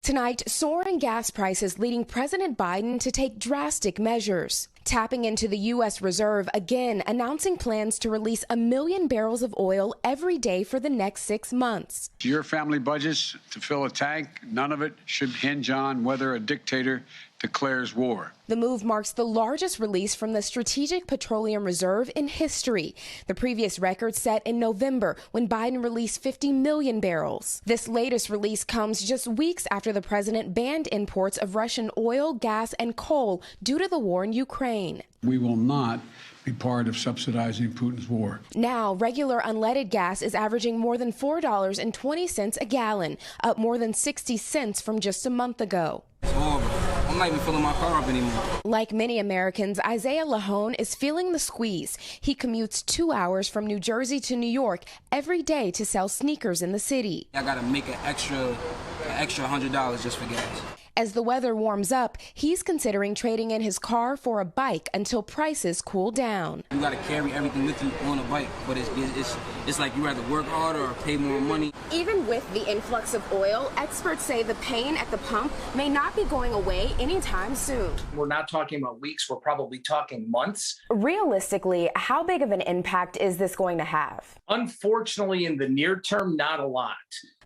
Tonight, soaring gas prices leading President Biden to take drastic measures. Tapping into the U.S. Reserve again, announcing plans to release 1 million barrels of oil every day for the next 6 months. Your family budgets to fill a tank, none of it should hinge on whether a dictator declares war. The move marks the largest release from the Strategic Petroleum Reserve in history. The previous record set in November when Biden released 50 million barrels. This latest release comes just weeks after the president banned imports of Russian oil, gas, and coal due to the war in Ukraine. We will not be part of subsidizing Putin's war. Now, regular unleaded gas is averaging more than $4.20 a gallon, up more than 60 cents from just a month ago. It's horrible. I'm not even filling my car up anymore. Like many Americans, Isaiah Lahone is feeling the squeeze. He commutes 2 hours from New Jersey to New York every day to sell sneakers in the city. I gotta make an extra $100 just for gas. As the weather warms up, he's considering trading in his car for a bike until prices cool down. You gotta carry everything with you on a bike, but it's like you rather work harder or pay more money. Even with the influx of oil, experts say the pain at the pump may not be going away anytime soon. We're not talking about weeks, we're probably talking months. Realistically, how big of an impact is this going to have? Unfortunately, in the near term, not a lot.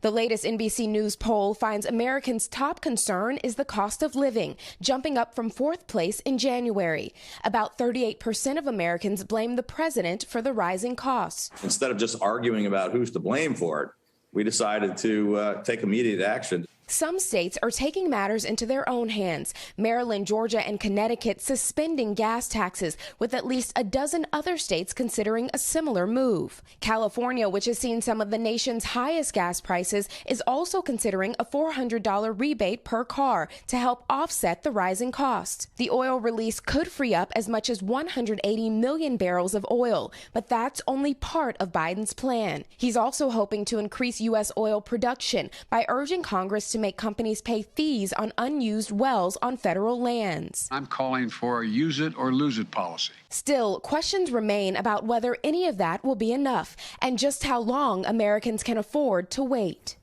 The latest NBC News poll finds Americans' top concern is the cost of living, jumping up from 4th place in January. About 38% of Americans blame the president for the rising costs. Instead of just arguing about who's to blame for it, we decided to take immediate action. Some states are taking matters into their own hands. Maryland, Georgia, and Connecticut suspending gas taxes, with at least a dozen other states considering a similar move. California, which has seen some of the nation's highest gas prices, is also considering a $400 rebate per car to help offset the rising costs. The oil release could free up as much as 180 million barrels of oil, but that's only part of Biden's plan. He's also hoping to increase U.S. oil production by urging Congress to make companies pay fees on unused wells on federal lands. I'm calling for a use it or lose it policy. Still, questions remain about whether any of that will be enough and just how long Americans can afford to wait.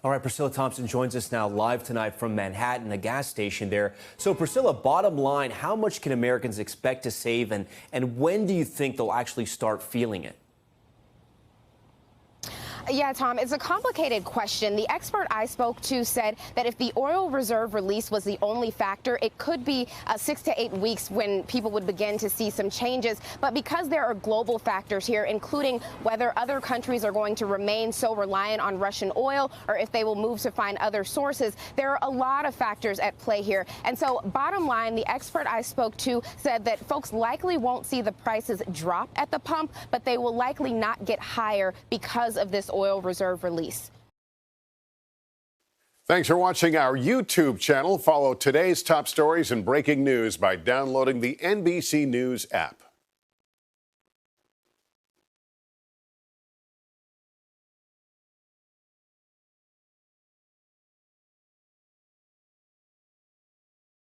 All right, Priscilla Thompson joins us now live tonight from Manhattan, a gas station there. So, Priscilla, bottom line, how much can Americans expect to save, and when do you think they'll actually start feeling it? Yeah, Tom, it's a complicated question. The expert I spoke to said that if the oil reserve release was the only factor, it could be 6 to 8 weeks when people would begin to see some changes. But because there are global factors here, including whether other countries are going to remain so reliant on Russian oil or if they will move to find other sources, there are a lot of factors at play here. And so bottom line, the expert I spoke to said that folks likely won't see the prices drop at the pump, but they will likely not get higher because of this oil reserve release. Thanks for watching our YouTube channel. Follow today's top stories and breaking news by downloading the NBC News app.